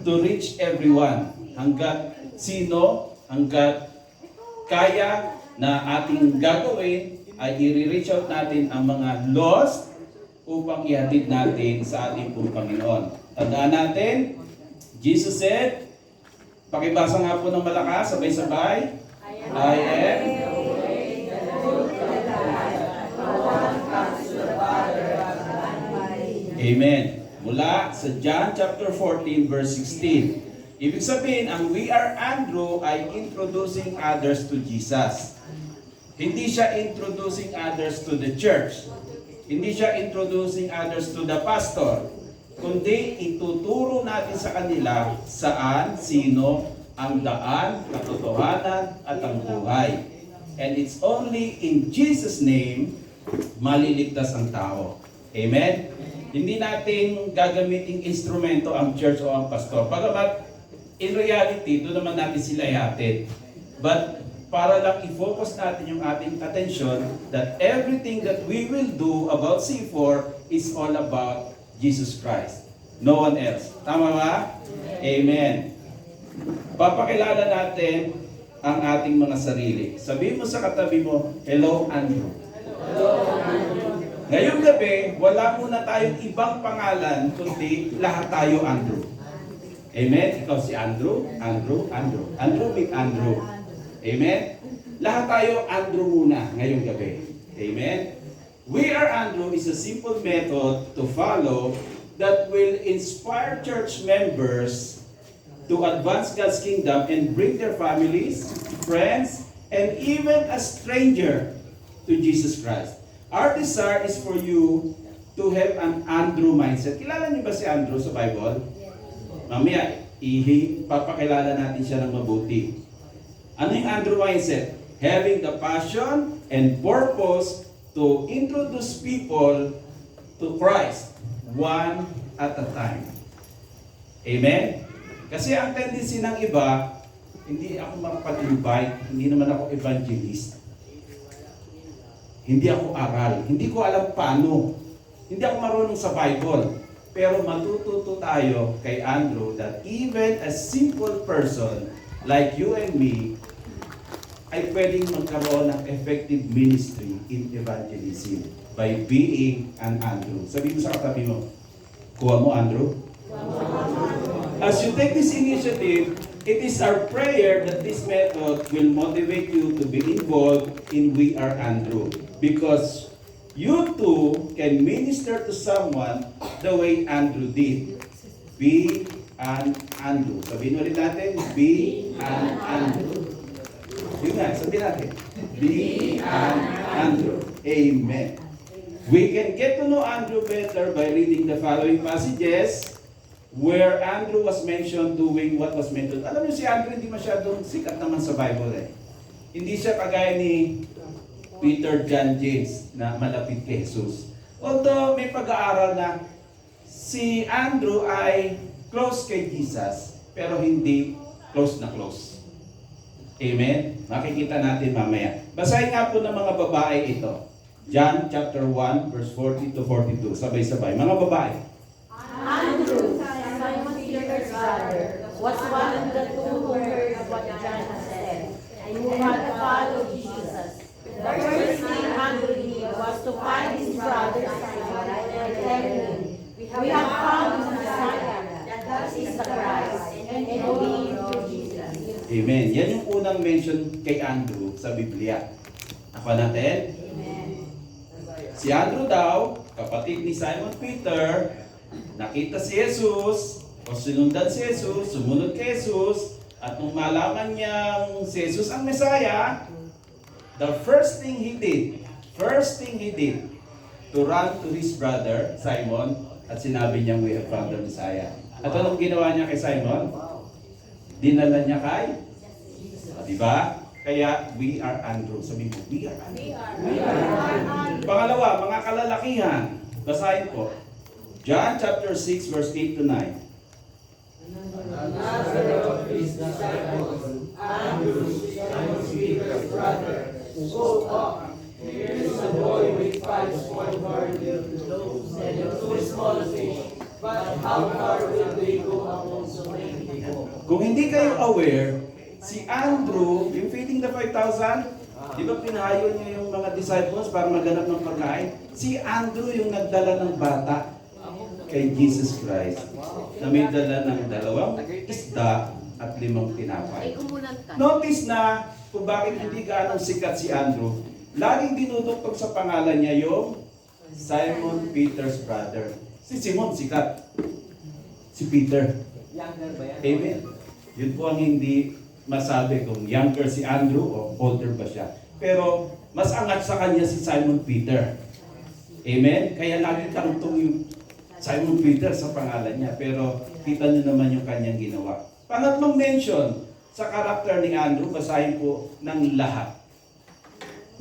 to reach everyone. Hanggat kaya na ating gagawin ay i-reach out natin ang mga lost upang ihatid natin sa ating pong Panginoon. Tandaan natin, Jesus said, pakibasa nga po ng malakas, sabay-sabay, I am. Amen. Mula sa John chapter 14 verse 16. Ibig sabihin, ang we are Andrew ay introducing others to Jesus. Hindi siya introducing others to the church. Hindi siya introducing others to the pastor. Kundi ituturo natin sa kanila saan, sino, ang daan, katotohanan, at ang buhay. And it's only in Jesus' name maliligtas ang tao. Amen? Hindi natin gagamiting instrumento ang church o ang pastor. Bagamat, in reality, doon naman natin sila ihatid. But, para lang i-focus natin yung ating attention that everything that we will do about C4 is all about Jesus Christ. No one else. Tama ba? Amen. Papakilala natin ang ating mga sarili. Sabihin mo sa katabi mo, hello, Andrew. Hello, Andrew. Ngayong gabi, wala muna tayong ibang pangalan, kundi lahat tayo Andrew. Amen? Ikaw si Andrew, Andrew, Andrew. Andrew with Andrew. Amen? Lahat tayo Andrew muna ngayong gabi. Amen? We are Andrew is a simple method to follow that will inspire church members to advance God's kingdom and bring their families, friends, and even a stranger to Jesus Christ. Our desire is for you to have an Andrew mindset. Kilala niyo ba si Andrew sa Bible? Mamaya, papakilala natin siya ng mabuti. Ano yung Andrew mindset? Having the passion and purpose to introduce people to Christ one at a time. Amen? Kasi ang tendency ng iba, hindi ako makapag-invite, hindi naman ako evangelist. Hindi ako aral. Hindi ko alam paano. Hindi ako marunong sa Bible. Pero matututo tayo kay Andrew that even a simple person like you and me ay pwedeng magkaroon ng effective ministry in evangelism by being an Andrew. Sabi mo sa katabi mo, kuha mo Andrew. As you take this initiative, it is our prayer that this method will motivate you to be involved in We Are Andrew. Because you too can minister to someone the way Andrew did. Be an Andrew. Sabihin ulit natin, be an Andrew. Yun nga, sabihin natin. Be an Andrew. Amen. We can get to know Andrew better by reading the following passages where Andrew was mentioned doing what was mentioned. Alam niyo si Andrew hindi masyadong sikat naman sa Bible eh. Hindi siya kagaya ni Peter, John, James na malapit kay Jesus. Although may pag-aaral na si Andrew ay close kay Jesus, pero hindi close na close. Amen? Makikita natin mamaya. Basahin nga po ng mga babae ito. John chapter 1 verse 40 to 42. Sabay-sabay. Mga babae. Andrew, Simon Peter's brother, was one of the two who heard what John said, and who had followed Jesus. The first thing Andrew did was to find his brother Simon and tell him, "We have found the Messiah, that is the Christ, and believe through Jesus." Amen. Yan yung unang mention kay Andrew sa Biblia. Ako natin? Amen. Si Andrew daw, kapatid ni Simon Peter, nakita si Jesus, o sinundan si Jesus, sumunod kay Jesus, at nung malaman niyang si Jesus ang Messiah, the first thing he did, to run to his brother, Simon, at sinabi niyang, "We have found the Messiah." At anong ginawa niya kay Simon? Dinala niya kay? Diba? Kaya, we are Andrew. Sabi mo, we are Andrew. We are Andrew. Pangalawa, mga kalalakihan. Basahin po. John chapter 6 verse 8 to 9. Another of his disciples, Andrew, Simon Peter's brother, spoke up. "Here is a boy with 5 small barley loaves and 2 small fish. But how far will they go among so many?" Kung hindi kayo aware, si Andrew, yung feeding the 5,000, di ba pinahayo niya yung mga disciples para maghanap ng pagkain? Si Andrew yung nagdala ng bata kay Jesus Christ na may dala ng 2 isda at 5 tinapay. Notice na kung bakit hindi gaano sikat si Andrew. Laging dinuduktok sa pangalan niya yung Simon Peter's brother. Si Simon sikat. Si Peter. Younger ba yan? Amen. Yun po ang hindi masabi kung younger si Andrew o older ba siya. Pero mas angat sa kanya si Simon Peter. Amen? Kaya lagi karutong yung Simon Peter sa pangalan niya. Pero kita niyo naman yung kanyang ginawa. Pangatlong mention sa karakter ni Andrew, basahin po ng lahat.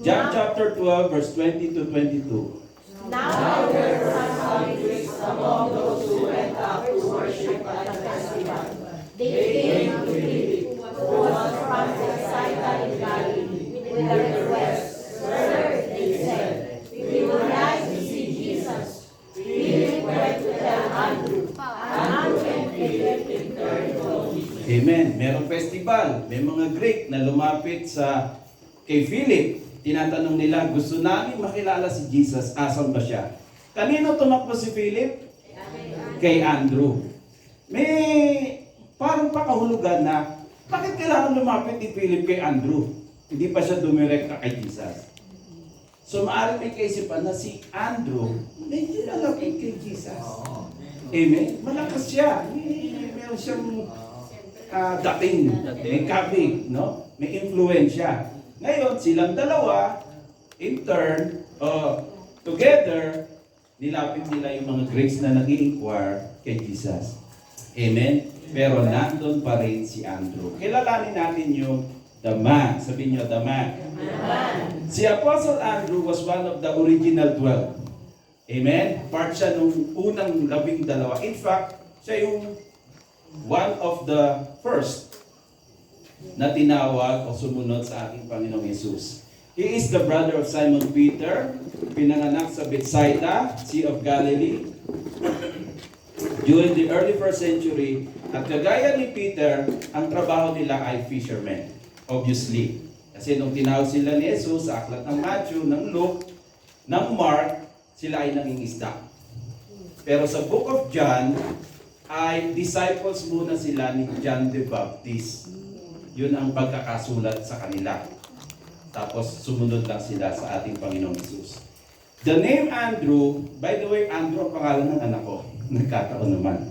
John chapter 12 verse 20 to 22. Now there were some Greeks among those who went up to worship at the festival. They came to Philip, who was from Bethsaida in Galilee, with a request. Sir, they said, we would like to see Jesus. Philip went to tell Andrew, and Andrew and Philip returned to Jesus. Amen. Merong festival. May mga Greek na lumapit kay Philip. Tinatanong nila, gusto namin makilala si Jesus. Asan ba siya? Kanino tumakbo si Philip? Kay Andrew. May parang pakahulugan na, bakit kailangan lumapit ni Philip kay Andrew? Hindi pa siya dumirekta kay Jesus. So maaaring may kaisipan na si Andrew, medyo lalapit kay Jesus. Amen? Malakas siya. Meron siyang dating, may kabig, no? May influensya. Ngayon, silang dalawa, in turn, together, nilapit nila yung mga Greeks na nag-i-inquire kay Jesus. Amen? Pero nandun pa rin si Andrew. Kilalanin natin yung the man. Sabihin niyo, the man. Si Apostle Andrew was one of the original 12. Amen? Part siya nung unang 12. In fact, siya yung one of the first na tinawag o sumunod sa ating Panginoong Yesus. He is the brother of Simon Peter, pinanganak sa Bethsaida, Sea of Galilee, during the early 1st century. At kagaya ni Peter, ang trabaho nila ay fishermen, obviously. Kasi nung tinawag sila ni Jesus sa aklat ng Matthew, ng Luke, ng Mark, sila ay nangingisda. Pero sa Book of John, ay disciples muna sila ni John the Baptist. Yun ang pagkakasulat sa kanila. Tapos sumunod lang sila sa ating Panginoong Jesus. The name Andrew, by the way, Andrew ang pangalan ng anak ko. Nagkataon naman.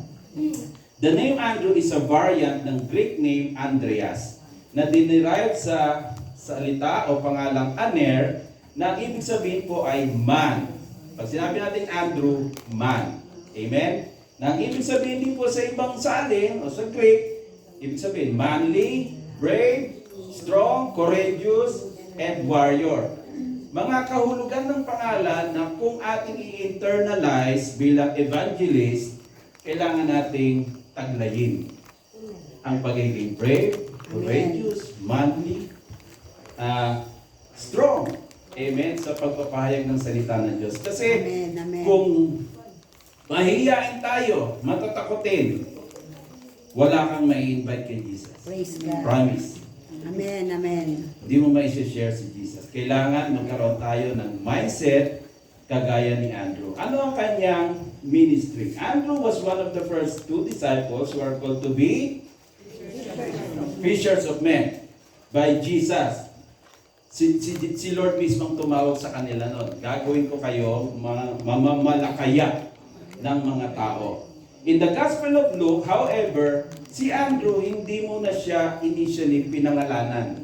The name Andrew is a variant ng Greek name Andreas na dinerive sa salita o pangalang Aner na ibig sabihin po ay man. Pag sinabi natin Andrew, man. Amen? Na ibig sabihin din po sa ibang salin o sa Greek, ibig sabihin manly, brave, strong, courageous, and warrior. Mga kahulugan ng pangalan na kung ating i-internalize bilang evangelist, kailangan nating taglayin. Ang pagiging brave, courageous, manly, strong. Amen? Sa pagpapahayag ng salita ng Diyos. Kasi kung mahihiyain tayo, matatakotin, wala kang mai-invite kay Jesus. Praise God. Promise. Amen, amen. Hindi mo mai-share si Jesus. Kailangan magkaroon tayo ng mindset kagaya ni Andrew. Ano ang kanyang ministry? Andrew was one of the first 2 disciples who are called to be fishers of men by Jesus. Si Lord mismo ang tumawag sa kanila noon. Gagawin ko kayo mamamalakaya ng mga tao. In the Gospel of Luke, however, si Andrew hindi muna siya initially pinangalanan.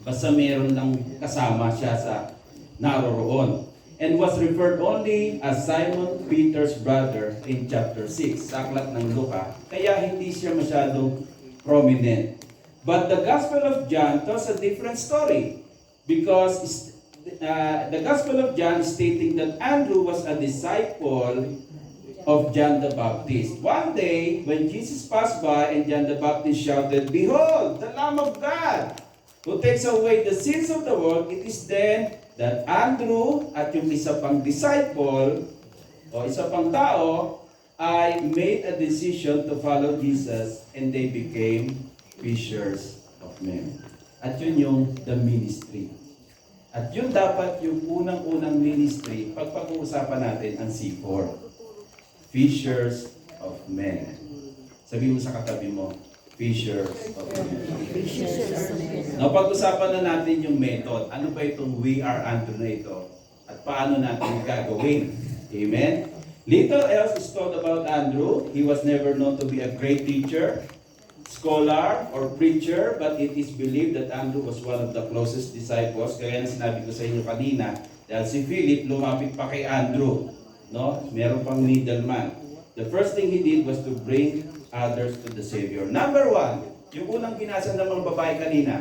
Basta meron lang kasama siya sa naroroon. And was referred only as Simon Peter's brother in chapter 6, sa aklat ng Luka. Kaya hindi siya masyadong prominent. But the Gospel of John tells a different story. Because the Gospel of John is stating that Andrew was a disciple of John the Baptist. One day, when Jesus passed by and John the Baptist shouted, "Behold, the Lamb of God, who takes away the sins of the world," it is then that Andrew at yung isa pang disciple o isa pang tao ay made a decision to follow Jesus and they became fishers of men. At yun yung the ministry. At yun dapat yung unang-unang ministry pag pag-uusapan natin ang C4. Fishers of men. Sabi mo sa katabi mo, fishers of men. Now, pag-usapan na natin yung method. Ano ba itong we are Andrew na ito? At paano natin gagawin? Amen? Little else is told about Andrew. He was never known to be a great teacher, scholar, or preacher, but it is believed that Andrew was one of the closest disciples. Kaya sinabi ko sa inyo kanina, dahil si Philip lumapit pa kay Andrew. No? Meron pang middleman. The first thing he did was to bring others to the Savior. Number one, yung unang binasa ng mga babae kanina,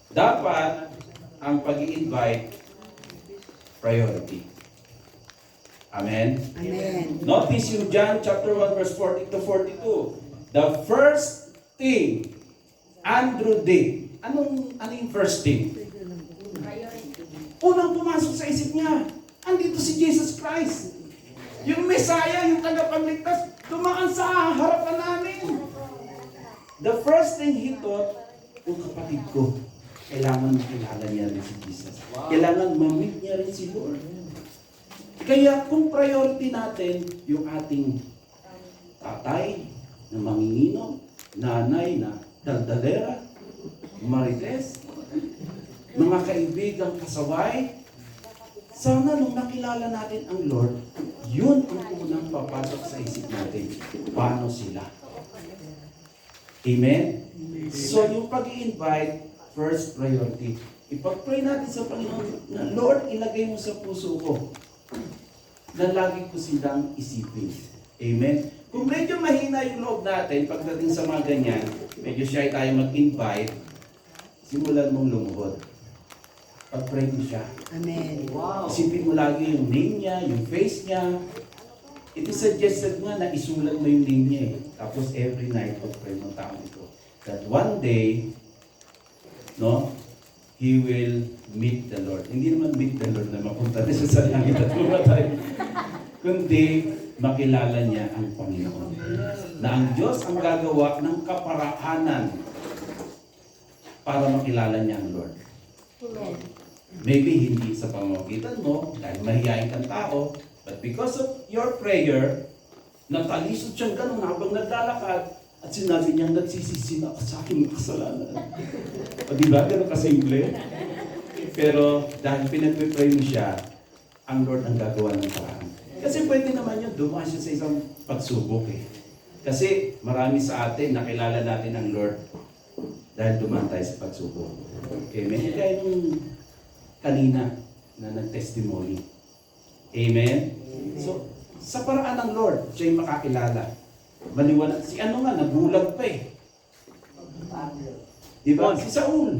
dapat ang pag-i-invite priority. Amen? Amen. Notice yung John chapter 1 verse 40 to 42. The first thing Andrew did. Ano yung first thing? Unang pumasok sa isip niya, andito si Jesus Christ. Yung Messiah, yung tagapagligtas, dumaan sa harapan namin. The first thing he thought, kapatid ko, kailangan makilala niya rin si Jesus. Kailangan ma-meet niya rin si Lord. Kaya kung priority natin yung ating tatay na manginginom, nanay na daldalera, marites, mga kaibigang kasaway, sana nung nakilala natin ang Lord, yun ang unang papasok sa isip natin. Paano sila? Amen? So yung pag-i-invite, first priority. Ipag-pray natin sa Panginoon na, Lord, ilagay mo sa puso ko na lagi ko silang isipin. Amen? Kung medyo mahina yung loob natin, pagdating sa mga ganyan, medyo shy tayo mag-invite, simulan mong lumuhod. Pag-pray mo siya. Amen. Isipin mo lagi yung name niya, yung face niya. It is suggested nga na isulat mo yung name niya eh. Tapos every night, pag-pray mo tao ito. That one day, no, he will meet the Lord. Hindi naman meet the Lord na mapunta na siya sa langit at mamatay. Kundi makilala niya ang Panginoon. Na ang Diyos ang gagawa ng kaparaanan para makilala niya ang Lord. Maybe hindi sa pamamagitan mo, dahil mahihain kang tao, but because of your prayer, natalisod siyang ganun habang naglalakad, at sinabi niyang nagsisisi na ako sa aking kasalanan. O diba? Ganun kasimple. Pero dahil pinag-pray mo siya, ang Lord ang gagawa ng paraan. Kasi pwede naman yun, dumaan siya sa isang pagsubok eh. Kasi marami sa atin, nakilala natin ang Lord dahil dumaan tayo sa pagsubok. Okay, may kaya nung kanina na nag-testimony. Amen? So, sa paraan ng Lord, siya yung makakilala. Maliwanag. Si ano nga, nabulag pa eh. Diba? Si Saul.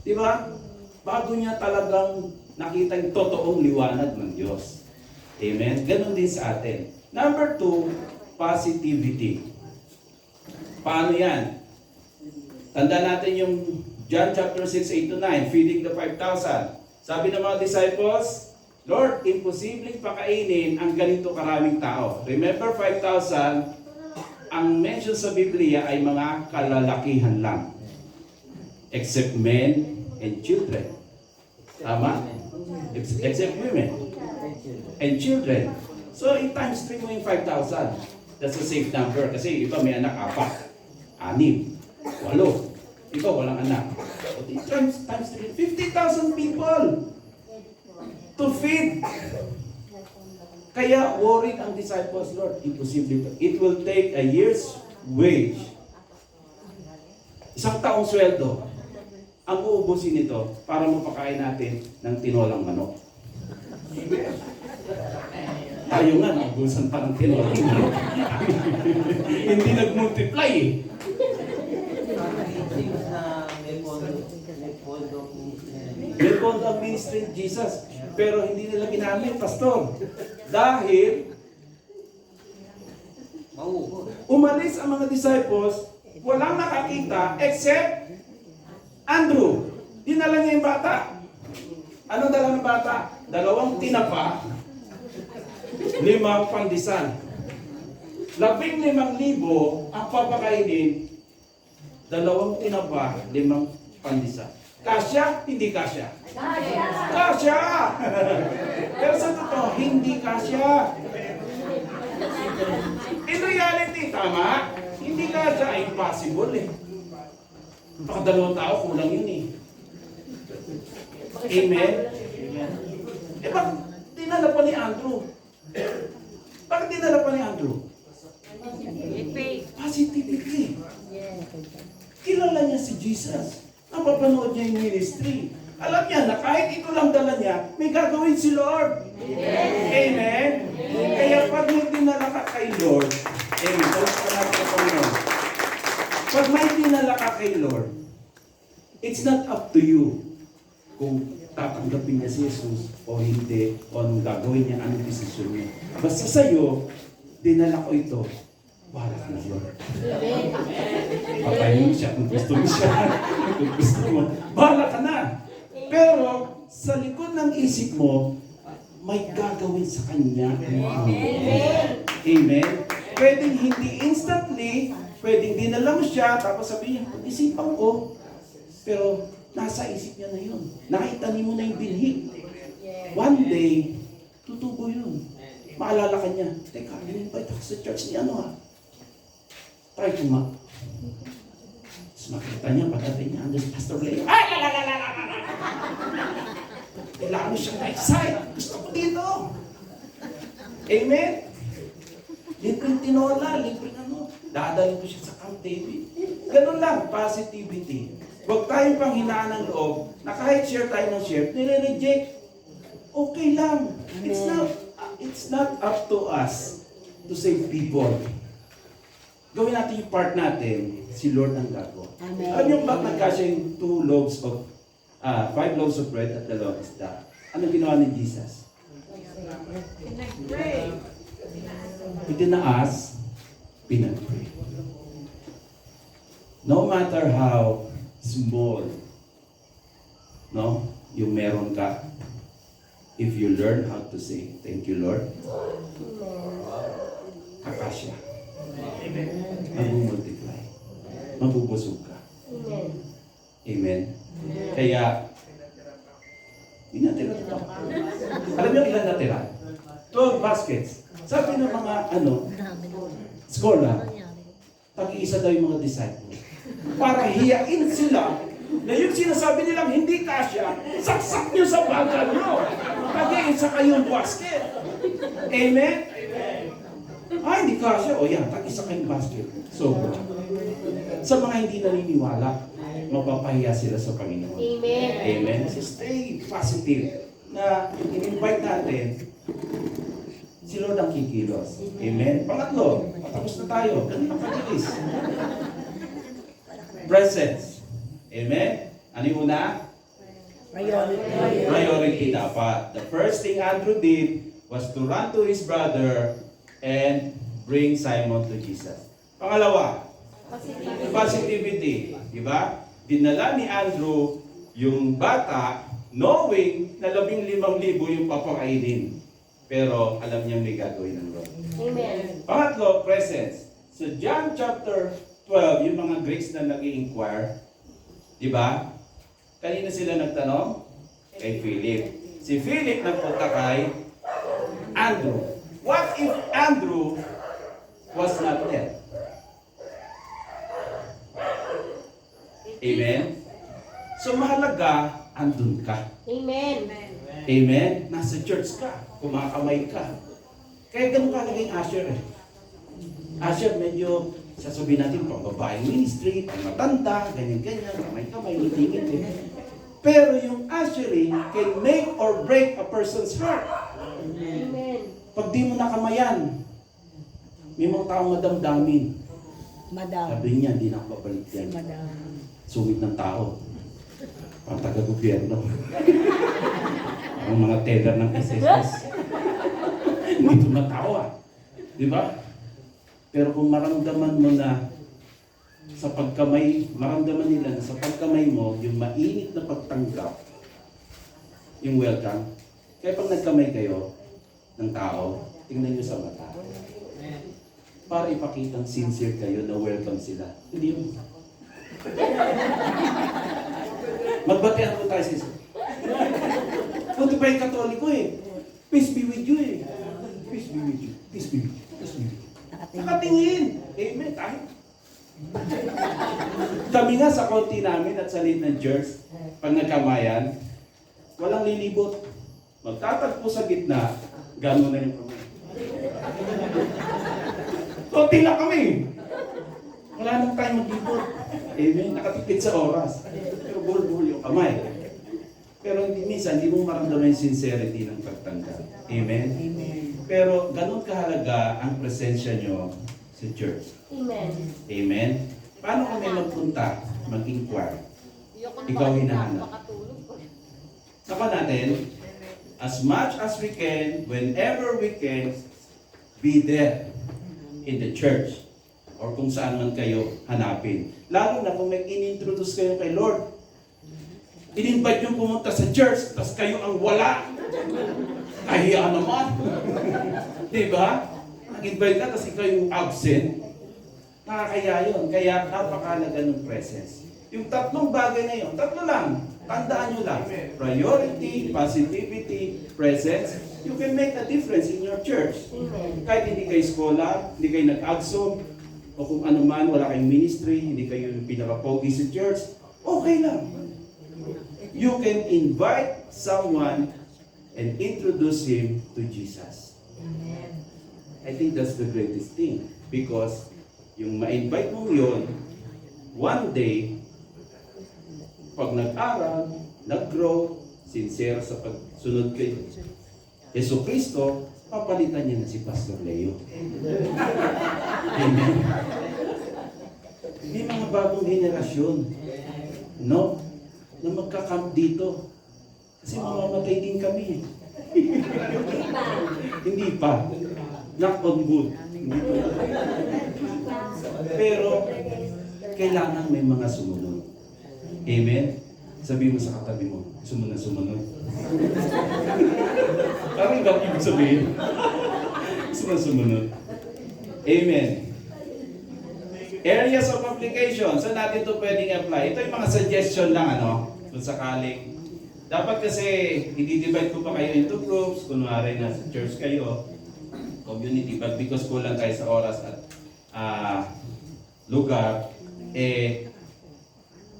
Diba? Bago niya talagang nakita yung totoong liwanag ng Diyos. Amen? Ganon din sa atin. Number 2, positivity. Paano yan? Tanda natin yung John chapter 6, 8 to 9, feeding the 5,000. Sabi ng mga disciples, Lord, imposibleng pakainin ang ganito karaming tao. Remember, 5,000, ang mention sa Biblia ay mga kalalakihan lang. Except men and children. Tama? Except women and children. So, in times 3 mo yung 5,000. That's a safe number. Kasi iba may anak 4, 6, 8. Iba walang anak. Times 3, 50,000 people to feed. Kaya worried ang disciples, Lord, imposible. It will take a year's wage. Isang taong sweldo ang uubusin nito para mapakain natin ng tinolang manok. Tayo nga, naubusan pa ng tinolang manok. Hindi nag-multiply eh. May pondo ang ministry of Jesus, pero hindi nila ginamit, pastor. Dahil umalis ang mga disciples, walang nakakita except Andrew. Dinala niya yung bata. Ano dala ng bata? 2 tinapa 5 pandesal. 15,000 ang papakainin, 2 tinapa, 5 pandesal. Kasya? Hindi kasya. Kasya! Pero sa totoo, hindi kasya. In reality, tama? Hindi kasya. Impossible eh. Baka 2 tao, kulang yun eh. Amen? Eh bakit dinala pa ni Andrew? Bakit dinala pa ni Andrew? Positivity. Kilala niya si Jesus. Napapanood niya yung ministry. Alam niya na kahit ito lang dala niya, may gagawin si Lord. Amen? Kaya pag may dinala ka kay Lord, amen, pag may dinala ka kay Lord, it's not up to you kung tatanggapin niya si Jesus o hindi, o anong gagawin niya, anong desisyon niya. Basta sa'yo, dinala ko ito, wala ka na Lord. Patayin mo siya kung gusto mo siya. Kung gusto mo, bahala ka na. Pero sa likod ng isip mo, may gagawin sa kanya. Amen. Amen. Pwedeng hindi instantly, pwedeng dinala mo siya, tapos sabihin niya, isipan ko. Pero nasa isip niya na yun. Nakitanin mo na yung binhi. One day, tutubo yun. Maalala ka niya, teka, in-invite ako sa church ni ano ha. Try ko nga. Tapos makita niya, pagdating niya, andun si Pastor Leo. Ay, kailangan mo siyang na-excite. Gusto ko dito. Amen? Libreng tinola, libreng ano. Dadalhin ko siya sa Camp David. Ganun lang, positivity. Huwag tayong panghinaan ng loob na kahit share tayo ng share, nire-reject. Okay lang. It's not up to us to save people. Gawin natin yung part natin, si Lord ang gagawa. Alam niyo ba't nagkasya yung 2 loaves of, 5 loaves of bread at 2 isda? Ano ginawa ni Jesus? Itinaas, pinag-pray. No matter how small, no, yung meron ka, if you learn how to say, thank you Lord, kakasya. Mag-multiply. Mabubusog ka. Amen. Kaya, hindi natira ito. Alam niyo ilan natira? 12 baskets. Sabi ng mga, scholar, tag-iisa daw yung mga disciples. Para hiyain sila na yung sinasabi nilang hindi kasya, saksak nyo sa bagal nyo. Tag-iisa kayong basket. Amen? Hindi kasya. O yan, tag-isa kayong basket. So, sa mga hindi naniniwala, mapapahiya sila sa Panginoon. Amen. Amen. So stay positive na in-invite natin si Lord ang kikilos. Amen. Pangatlo, patapos na tayo. Ganun ang kabilis. Presence. Amen. Ano yung una? Priority dapat. The first thing Andrew did was to run to his brother and bring Simon to Jesus. Pangalawa, positivity. Diba? Dinala ni Andrew yung bata knowing na 15,000 yung papakainin. Pero alam niya may gagawin ng Lord. Amen. Pangatlo, presence. So John chapter 12, yung mga Greeks na nag-i-inquire, diba? Kanina sila nagtanong? Kay Philip. Si Philip nagpunta kay Andrew. What if Andrew was not there? Amen? So mahalaga, andun ka. Amen. Amen? Nasa church ka. Kumakamay ka. Kaya ganun ka naging usher eh. Usher medyo, sasabihin natin, pang babaeng ministry, pang matanda, ganyan-ganyan, kamay-kamay, ngiti-ngiti. Pero yung ushering can make or break a person's heart. Amen. Pag di mo nakamayan, may mga taong madamdamin. Sabi niya, hindi na ako babalik yan. Sungit ng tao. Pang taga-gobyerno. Ang mga teller ng SSS. Hindi tumatawa. Di ba? Pero kung maramdaman mo na sa pagkamay, maramdaman nila na sa pagkamay mo, yung mainit na pagtanggap, yung welcome, kaya pag nagkamay kayo ng tao, tingnan nyo sa mata. Para ipakitang sincere kayo na welcome sila. Hindi mo. Magbatian po tayo siya. Punto pa yung Katoliko eh. Peace be with you eh. Peace be with you. Peace be with you. Peace be with you. Nakatingin. Amen. Tayo. Kami nga sa konti namin at sa late ng church, pag nagkamayan, walang lilibot. Magtatagpo sa gitna, gano'n na yung kamay. Konti lang kami. Wala nang tayo maglibot. Amen. Nakatipid sa oras. Pero bull-bull yung kamay. Pero minsan, hindi mo maramdaman yung sincerity ng pagtanggap. Amen? Pero ganun kahalaga ang presensya nyo sa church. Amen. Amen? Paano kami magpunta, mag-inquire? Ikaw hinahanap. Saka natin, as much as we can, whenever we can, be there in the church or kung saan man kayo hanapin. Lalo na kung may in-introduce kayo kay Lord. In-invite nyo pumunta sa church, tapos kayo ang wala. Kahiya naman. Diba? Nag-invite ka, tapos ikaw yung absent. Nakakaya yun. Kaya napakalaga ng presence. Yung tatlong bagay na yun, tatlo lang. Tandaan nyo lang. Priority, positivity, presence. You can make a difference in your church. Kahit hindi kayo scholar, hindi kayo nag-agsom, o kung ano man, wala kayong ministry, hindi kayo yung pinaka-pogi sa church, okay lang. You can invite someone and introduce him to Jesus. Amen. I think that's the greatest thing. Because yung ma-invite mo yun, one day, pag nag-aral, nag-grow, sincere sa pagsunod kay Yesu Cristo, papalitan niya na si Pastor Leo. Amen. May mga bagong henerasyon, no? Na magkakamp dito. Kasi mamamatay din kami. Hindi pa. Knock on wood. Hindi pa. Pero, kailangan may mga sumunod. Amen? Sabi mo sa katabi mo, sumunod. Parang iba ibig sabihin. Sumunod. Amen. Areas of application. Saan natin ito pwedeng apply? Ito yung mga suggestion lang, ano? Kung sakaling. Dapat kasi, i-divide ko pa kayo into groups. Kunwari na sa church kayo, community. But because kulang tayo sa oras at lugar,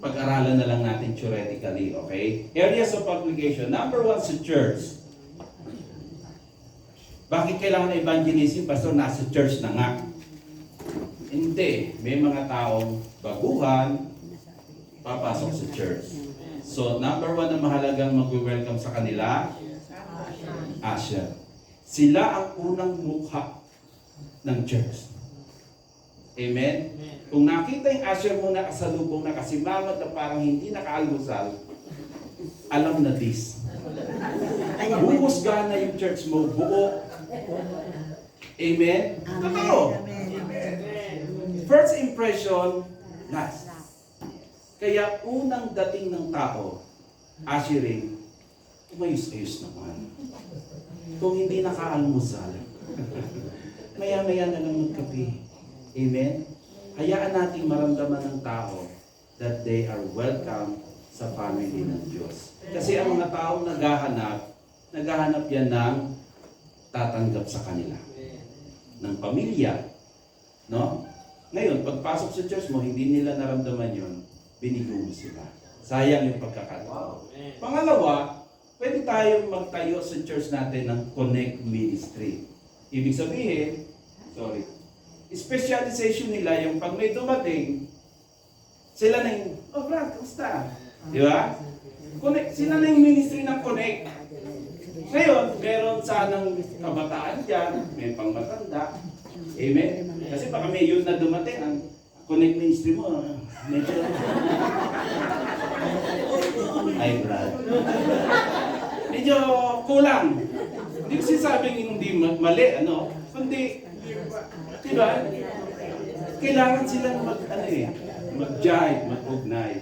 pag-aralan na lang natin theoretically, okay? Areas of application. Number 1 sa church. Bakit kailangan na evangelism? Pastor, nasa church na nga. Hindi. May mga taong baguhan, papasok sa church. So, number 1 na mahalagang mag-welcome sa kanila, usher. Sila ang unang mukha ng church. Amen? Kung nakita yung usher mo na kasalubong na kasimangot na parang hindi nakaalmusal, alam na this. Huhusgahan na yung church mo, buo. Amen? Totoo. First impression, last. Kaya unang dating ng tao, ushering, umayos-ayos naman. Kung hindi nakaalmusal, maya-maya na lang magkape. Amen? Hayaan natin maramdaman ng tao that they are welcome sa family ng Diyos. Kasi ang mga taong naghahanap yan ng tatanggap sa kanila. Ng pamilya. No? Ngayon, pagpasok sa church mo, hindi nila naramdaman yun, binigo mo sila. Sayang yung pagkakataon. Pangalawa, pwede tayong magtayo sa church natin ng Connect Ministry. Ibig sabihin, specialization nila yung pag may dumating, sila na yung, oh Brad, kamusta? Di ba? Connect, sila na yung ministry ng Connect. Ngayon, meron sanang kabataan dyan, may pangmatanda. Amen? Kasi baka may youth na dumating, ang Connect ministry mo, medyo... Ay, Brad. Medyo kulang. Hindi ko sinasabing hindi mali, ano? Kundi, diba? Kailangan silang mag-jive, mag-ugnay.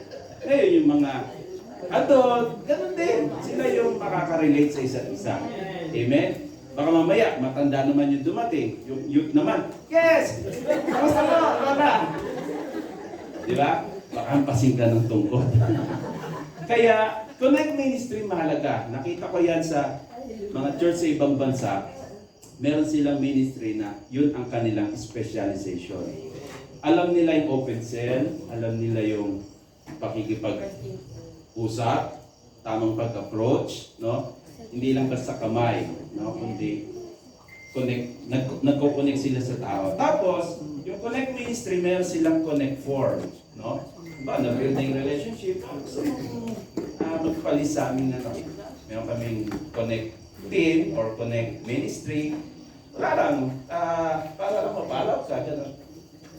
Ngayon yung mga adult, ganun din. Sila yung makaka-relate sa isa't isa. Amen? Baka mamaya, matanda naman yung dumating. Yung youth naman, yes! Kamusta mo? Wala. Di ba? Baka hampasin ka ng tungkod. Kaya, Connect Ministry mahalaga. Nakita ko yan sa mga church sa ibang bansa. Meron silang ministry na yun ang kanilang specialization. Alam nila yung open cell, alam nila yung pakikipag-usap, tamang pag-approach, no? Hindi lang basta kamay, no? Kundi nagko-connect sila sa tao. Tapos, yung Connect Ministry, meron silang Connect Form, no? Ba, na-building relationship, gusto mong magpalis sa amin na meron kaming Connect Team or Connect Ministry. Wala lang, para lang mapalaw ka, gano'n.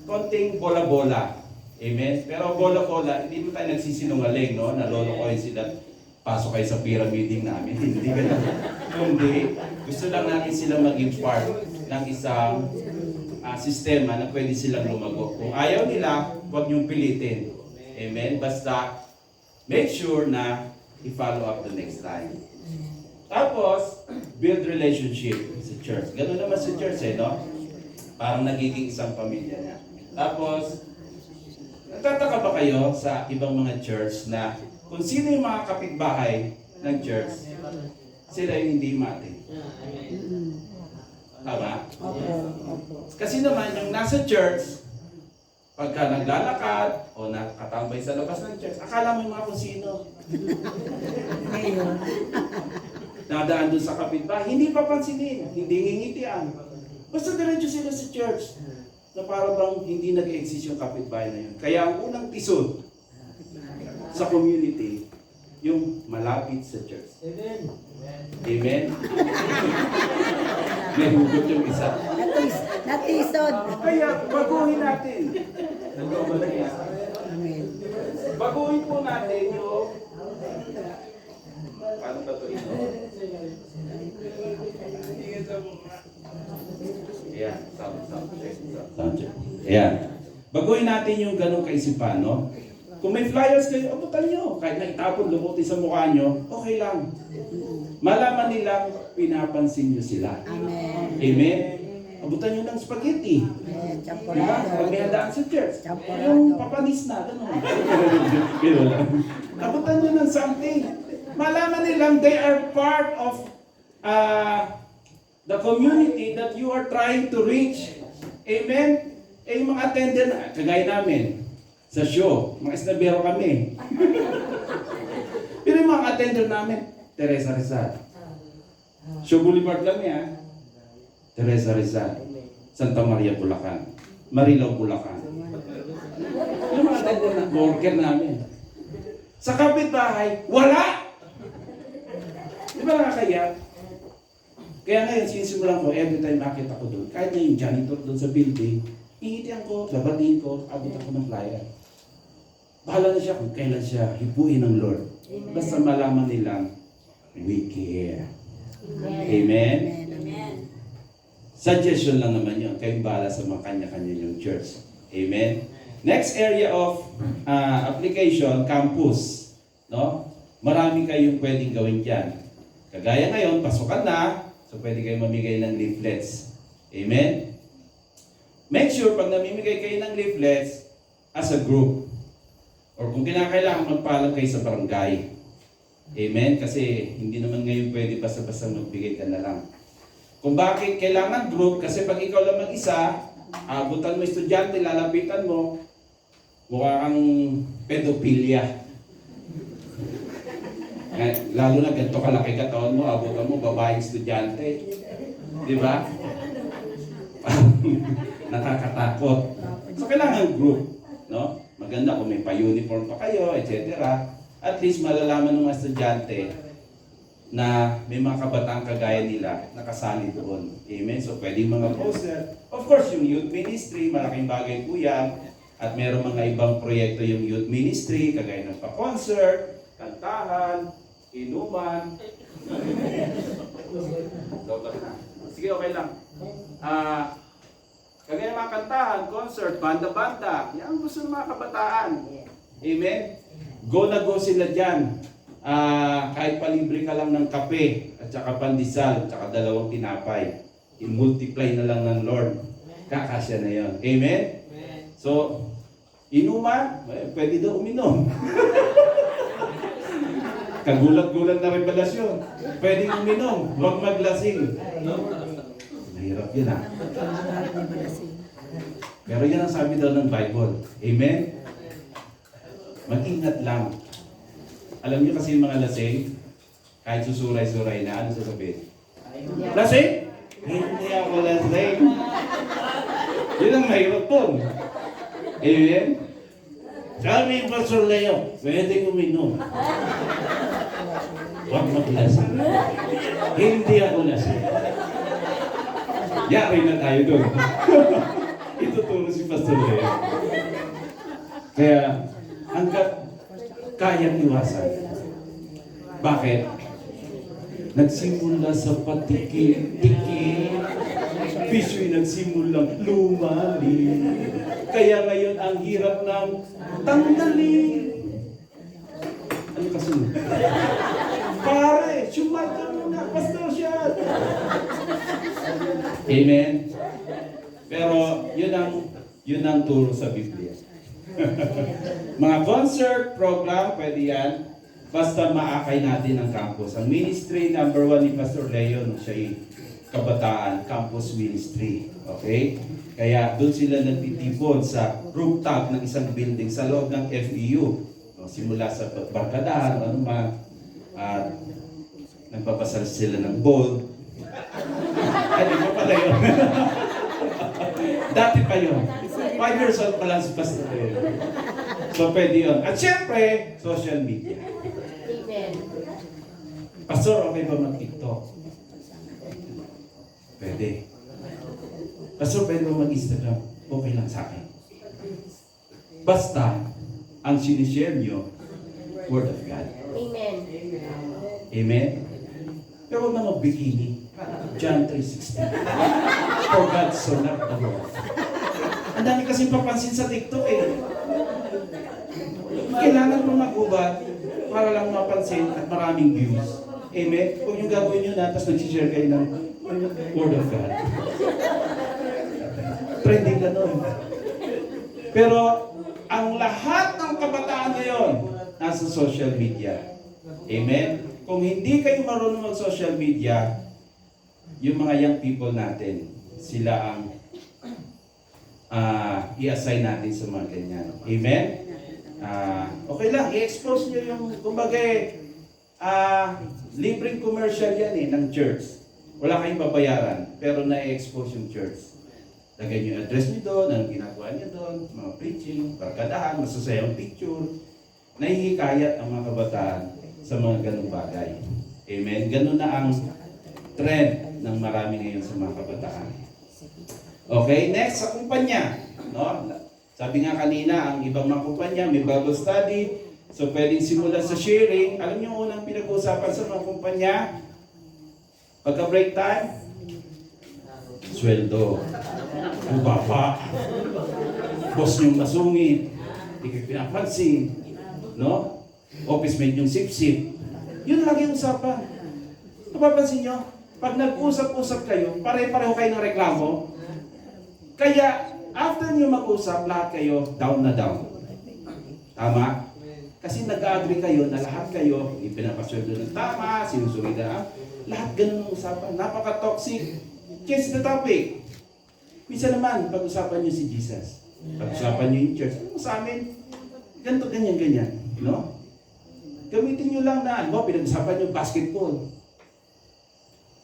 Konting bola-bola. Amen? Pero bola-bola, hindi mo tayo nagsisinungaling, no? Nalolo ko rin sila, pasok kayo sa pyramiding namin. Hindi gano'n. Kundi, gusto lang natin sila maging part ng isang sistema na pwede silang lumago. Kung ayaw nila, huwag niyong pilitin. Amen? Basta, make sure na i-follow up the next time. Tapos, build relationship sa church. Ganun naman sa church, no? Parang nagiging isang pamilya na. Tapos, nagtataka ba kayo sa ibang mga church na kung sino yung mga kapitbahay ng church, sila yung hindi mati? Tama? Kasi naman, yung nasa church, pagka naglalakad o nakatambay sa labas ng church, akala mo yung mga kung sino. Nadaan dun sa kapitbahay, hindi papansinin, hindi ngingitian. Basta diretso sila sa church na para bang hindi nag-exist yung kapitbahay na yun. Kaya ang unang tisod sa community, yung malapit sa church. Amen. Amen? May hugot yung isa. Natisod. Kaya baguhin natin. Amen. Baguhin po natin yung... Paano ba ito? Ayan, sound check. Ayan. Baguhin natin yung ganong kaisipan, no? Kung may flyers kayo, abutan nyo. Kahit na itapon, lumuti sa mukha nyo, okay lang. Malaman nilang pinapansin nyo sila. Amen. Amen? Abutan nyo ng spaghetti. Amen. Diba? Pag may handaan sa church. Champurado. Yung papanis na, gano'n. Gano'n lang. Abutan nyo ng something. Malaman nilang they are part of the community that you are trying to reach. Amen? Eh, yung mga attendant, kagaya namin, sa show, mga esnabero kami. Pero yung mga attendant namin, Teresa Rizal. Show Boulevard lang yan. Teresa Rizal. Santa Maria, Bulacan. Marilao, Bulacan. Yung mga attendant na worker namin. Sa kapitbahay, wala! Di ba nakakaya? Kaya ngayon, sinisimulan ko, every time makita ko doon, kahit na yung janitor doon sa building, iitihan ko, babatiin ko, abot ako ng flyer. Bahala na siya kung kailan siya hipuin ng Lord. Basta malaman nilang, we care. Amen? Amen. Suggestion lang naman yun. Kayong bahala sa mga kanya-kanya yung church. Amen? Next area of application, campus. No? Marami kayong pwedeng gawin dyan. Kagaya ngayon, pasukan na, so pwede kayong mamigay ng leaflets. Amen? Make sure pag namimigay kayo ng leaflets as a group, or kung kinakailangan magpaalam kayo sa barangay. Amen? Kasi hindi naman ngayon pwede basta-basta magbigay ka na lang. Kung bakit kailangan group, kasi pag ikaw lang mag-isa, abutan mo estudyante, lalapitan mo, mukha kang pedophilia. Lalo na ganito kalaki katawan mo, abutan mo, babaeng estudyante. Di ba? Nakakatakot. So kailangan group, no? Maganda kung may pa-uniform pa kayo, etc. At least malalaman ng mga estudyante na may mga kabataan kagaya nila nakasali doon. Amen? So pwedeng mga poster. Of course, yung youth ministry, malaking bagay po yan. At meron mga ibang proyekto yung youth ministry, kagaya ng pa-concert, kantahan, inuman. Sige, okay lang. Kagaya ng mga kantahan, concert, banda-banda, yan ang gusto ng mga kabataan. Amen? Go na go sila dyan. kahit palibre ka lang ng kape at saka pandesal at saka 2 tinapay, i-multiply na lang ng Lord. Kakasya na yon. Amen? So, inuman, pwede daw uminom. Kagulat-gulat na revelasyon. Pwedeng uminom, huwag maglasing. Mahirap yun ha. Pero yan ang sabi daw ng Bible. Amen? Mag-ingat lang. Alam niyo kasi yung mga lasing, kahit susuray-suray na, ano sasabihin? Lasing? Hindi ako lasing. Yun ang mahirap doon. Amen? Sabi yung Pastor Leo, pwede uminom. Huwag maglasing. Hindi ako lasing. Yari na tayo doon. Ituturo si Pastor Leo. Kaya, hanggat kayang iwasan. Bakit? Nagsimula sa patikim-tikim. Bisyo'y nagsimulang lumalim. Kaya ngayon ang hirap ng tanggalin. Ano kasunod? Pare, sumata mo na, Pastor siya. Amen? Pero yun ang turo sa Biblia. Mga concert program, pwede yan. Basta maakay natin ang campus. Ang ministry number 1 ni Pastor Leo, siya kabataan, campus ministry. Okay? Kaya doon sila nagtitipon sa rooftop ng isang building sa loob ng FEU. Simula sa barkadahan, ano man. At nagpapasal sila ng bowl. Ay, di ba pala yun? Dati pa yun. 5 years old pa lang si Pastor Leo. So pwede yun. At syempre, social media. Amen. Pastor, okay ba mag-TikTok? Pwede. Pastor, pwede ba mag-Instagram? Okay lang sa akin. Basta, ang sinishare nyo, Word of God. Amen. Amen? Pero huwag na mag-bikini. John 3:16. For God so loved the world. Ang dami kasing papansin sa TikTok eh. Kailangan mo mag-ubad para lang mapansin at maraming views. Amen? Kung yung gagawin nyo na, tapos nag-share kayo ng Word of God. Trending na nun. Pero, ang lahat ng kabataan ngayon, nasa social media. Amen? Kung hindi kayo marunong mag-social media, yung mga young people natin, sila ang i-assign natin sa mga ganyan. Amen? Okay lang, i-expose nyo yung, kumbaga, libreng commercial yan ng church. Wala kayong babayaran, pero na-expose yung church. Lagay nyo yung address nyo doon, ang ginagawa nyo doon, mga preaching, barkadahan, masasayang picture. Nahihikayat ang mga kabataan sa mga ganung bagay. Amen? Ganun na ang trend ng marami ngayon sa mga kabataan. Okay, next sa kumpanya. No? Sabi nga kanina, ang ibang mga kumpanya may Bible study. So pwedeng simulan sa sharing. Alam niyo unang pinag-uusapan sa mga kumpanya? Pagka break time? Sweldo. Ang baba. Boss niyong masungit. Hindi kayo pinapansin. No? Office mate yung sip-sip. Yun lagi yung usapan. Napapansin nyo? Pag nag-usap-usap kayo, pare-pareho kayo ng reklamo. Kaya, after nyo mag-usap, lahat kayo down na down. Tama? Kasi nag-agree kayo na lahat kayo, ipinapasweldo ng tama, sinusunod na, lahat ganun ang usapan. Napaka-toxic. Change the topic. Minsan naman, pag-usapan nyo si Jesus. Pag-usapan nyo yung church. Ano sa amin? Ganito, ganyan, ganyan. No? Gamitin nyo lang na, ano, pinag-usapan nyo basketball.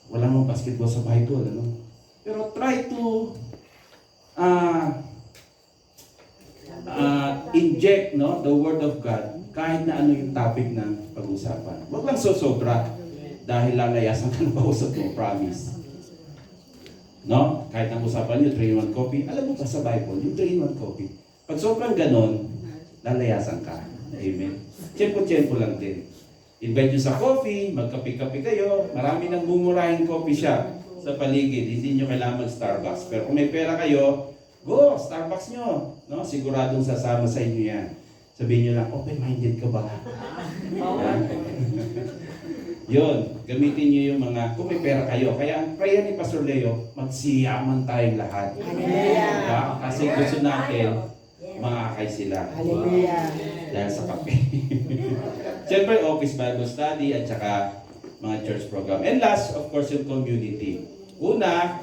Wala mong basketball sa Bible, ano? Pero try to inject, no, the Word of God kahit na ano yung topic ng pag-usapan. Huwag lang sobra dahil lalayasan ka ng kausap mo, promise. No? Kahit ang usapan nyo, 3-in-1 coffee, alam mo ba sa Bible, yung 3-in-1 coffee, pag sobrang ganon, lalayasan ka. Amen? Tiyempo-tiyempo lang din. Invite nyo sa coffee, magkape-kape kayo, marami nang mumurahing coffee shop sa paligid, hindi nyo kailangan mag-Starbucks. Pero kung may pera kayo, go, Starbucks nyo. No? Siguradong sasama sa inyo yan. Sabihin nyo lang, open-minded ka ba? Yun, gamitin nyo yung mga, kung may pera kayo. Kaya ang prayer ni Pastor Leo, magsiyaman tayong lahat. Diba? Kasi gusto natin, makakay sila. Hallelujah. Dahil sa kape. Siyempre, office Bible study at saka mga church program. And last, of course, yung community. Una,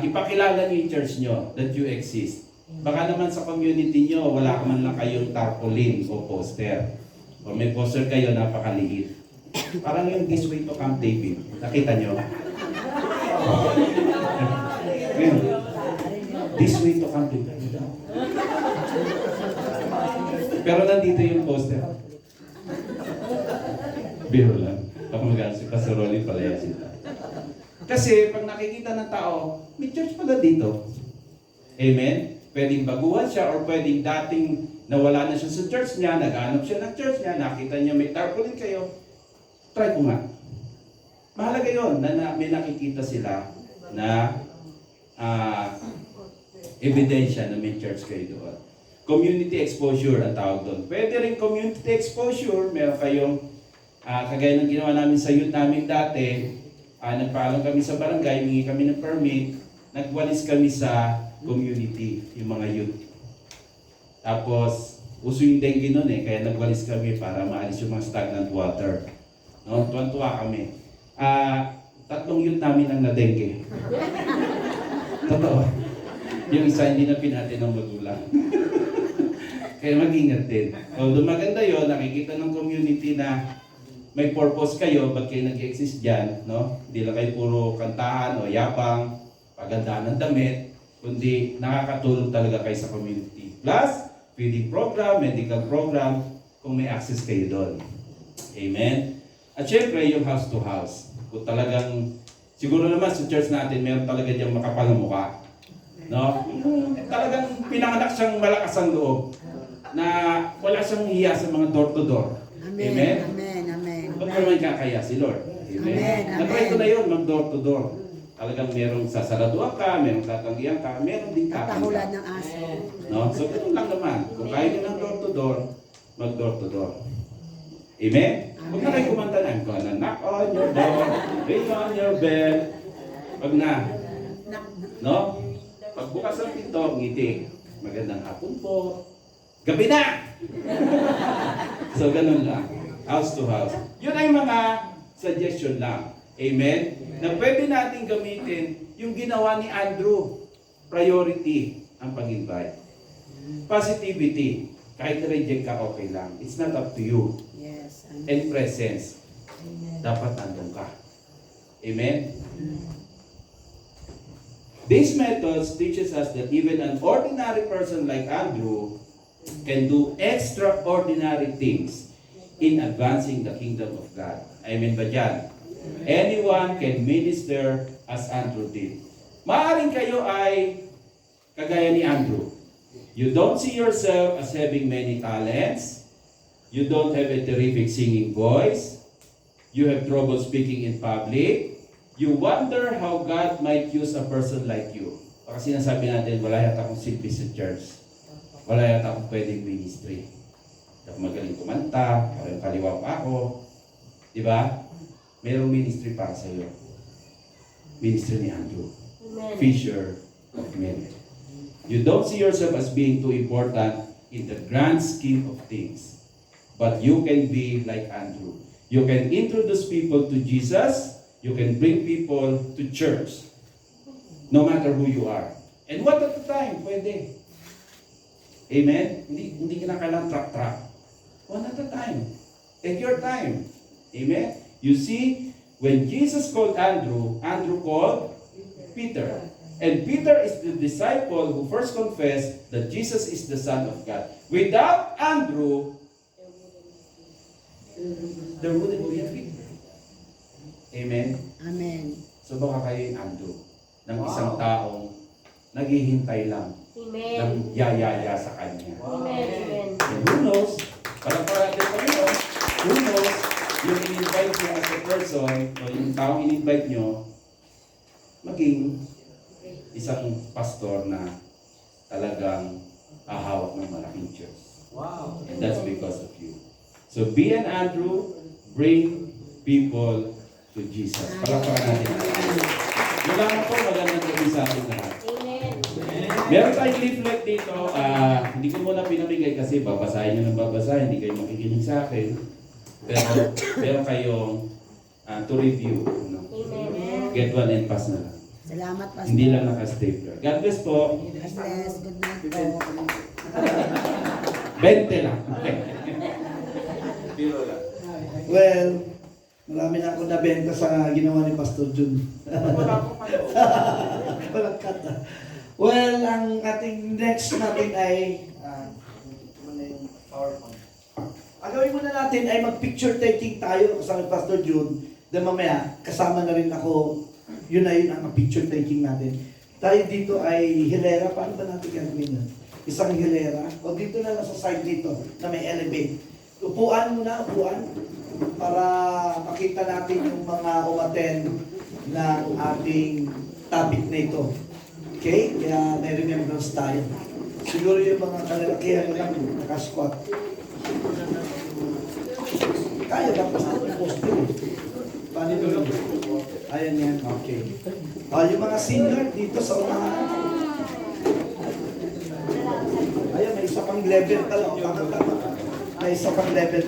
ipakilala niyo yung church nyo that you exist. Baka naman sa community nyo, wala ka man lang kayong tarpaulin o poster. O may poster kayo, napakaliit. Parang yung This Way to Camp David. Nakita nyo? Ayun. This Way to Camp David. Pero nandito yung poster. Biro lang. Baka magano si Pastor Rolly pala yan sila. Kasi pag nakikita ng tao, may church pala dito. Amen? Pwedeng baguhan siya or pwedeng dating nawala na siya sa church niya, nag-aanap siya ng church niya, nakita niya may tarpaulin kayo, try ko nga. Mahalaga yun na may nakikita sila na ebidensya na may church kayo doon. Community exposure ang tawag doon. Pwede rin community exposure, meron kayong kagaya ng ginawa namin sa youth namin dati, nagpaalam kami sa barangay, hingi kami ng permit, nagwalis kami sa community, yung mga youth. Tapos, uso yung dengue nun kaya nagwalis kami para maalis yung mga stagnant water. No? Tuwan-tuwa kami. 3 youth namin ang na-dengue. Totoo. Yung isa hindi na pinati ng magulang. Kaya mag-ingat din. Although maganda yun, nakikita ng community na may purpose kayo, ba't kayo nag-exist dyan, no? Hindi lang kayo puro kantahan o yapang, pagandaan ng damit, kundi nakakatulong talaga kayo sa community. Plus, feeding program, medical program, kung may access kayo doon. Amen? At syempre, yung house to house. Kung talagang, siguro naman sa church natin, meron talaga diyang makapal na mukha. No? Talagang pinanganak siyang malakas ang loob na wala siyang hiya sa mga door-to-door. Amen? Amen. Amen. Ba't naman kakaya si Lord? Amen? Amen. Nag-try ko na yun, mag-door-to-door. Talagang merong sasaraduan ka, merong tatanggihan ka, meron din Katahulan ka. ng aso. No? So, ganun lang naman. Kung kaya nyo ng door-to-door, mag-door-to-door. Amen? Huwag na kayo kumanta na, I'm gonna knock on your door, ring on your bell. Wag na. No? Pagbukas ng pinto, ngiti. Magandang hapon po. Gabi na! So, ganun lang. House to house. Yun ay mga suggestion lang. Amen? Na pwede natin gamitin yung ginawa ni Andrew. Priority ang pag-invite. Positivity. Kahit reject ka, okay lang. It's not up to you. Yes. And presence. Dapat nandun ka. Amen? These methods teaches us that even an ordinary person like Andrew can do extraordinary things in advancing the kingdom of God. Amen ba dyan? Anyone can minister as Andrew did. Maaring kayo ay kagaya ni Andrew. You don't see yourself as having many talents. You don't have a terrific singing voice. You have trouble speaking in public. You wonder how God might use a person like you. Kasi sinasabi natin, wala yata akong silbi sa church. Wala yata akong pwedeng ministry. Hindi ako magaling kumanta, parang kaliwa pa ako. Diba? Mayroong ministry para sa iyo. Ministry ni Andrew. Fisher of men. You don't see yourself as being too important in the grand scheme of things. But you can be like Andrew. You can introduce people to Jesus. You can bring people to church. No matter who you are. And what at the time? Pwede. Amen? Hindi ka na kailangan track. One at a time. Take your time. Amen? You see, when Jesus called Andrew, Andrew called Peter. And Peter is the disciple who first confessed that Jesus is the Son of God. Without Andrew, there wouldn't be a Peter. Amen? Amen. So baka kayo yung Andrew ng isang taong naghihintay lang Amen. ng yayaya sa kanya. Amen. And who knows, parang natin Panginoon, who knows, yung in-invite nyo as a person, o yung taong in-invite nyo, maging isang pastor na talagang hahawak ng malaking church. Wow. And that's because of you. So be an Andrew, bring people to Jesus. Palakpakan natin. Mula na po, magandang gabi sa ating lahat. Amen. Meron tayong leaflet dito. Hindi ko muna pinamigay kasi babasahin nyo ng babasahin. Hindi kayo makikinig sa akin. Pero meron kayong to review. No? Amen. Get one and pass na lang. Salamat, Pastor. Hindi lang naka-stapler. God bless po. God bless. Good night po. 20 lang. Biro lang. Well, marami na akong nabenta sa ginawa ni Pastor Jun. Wala akong ano. Walang cut ah. Well, ang ating next natin ay ano yung PowerPoint. Ang gawin muna natin ay mag-picture taking tayo kasama ni Pastor Jun. Then mamaya, kasama na rin ako. Yun na yun ang picture taking natin. Tayo dito ay hilera. Paano ba natin gagawin yun? Isang hilera. O dito na lang sa side dito na may elevate. Upuan muna, upuan. Para makita natin yung mga umaten ng ating topic na ito. Okay? Kaya may remembrance tayo. Siguro yung mga kalalakihan na lang nakasquat. Kaya ba pa sa ating posture? Paano yun? Ayan yan. Okay. Yung mga senior dito sa unahan. Ayan, may isa pang level pala. Tama-tama. May isa pang level.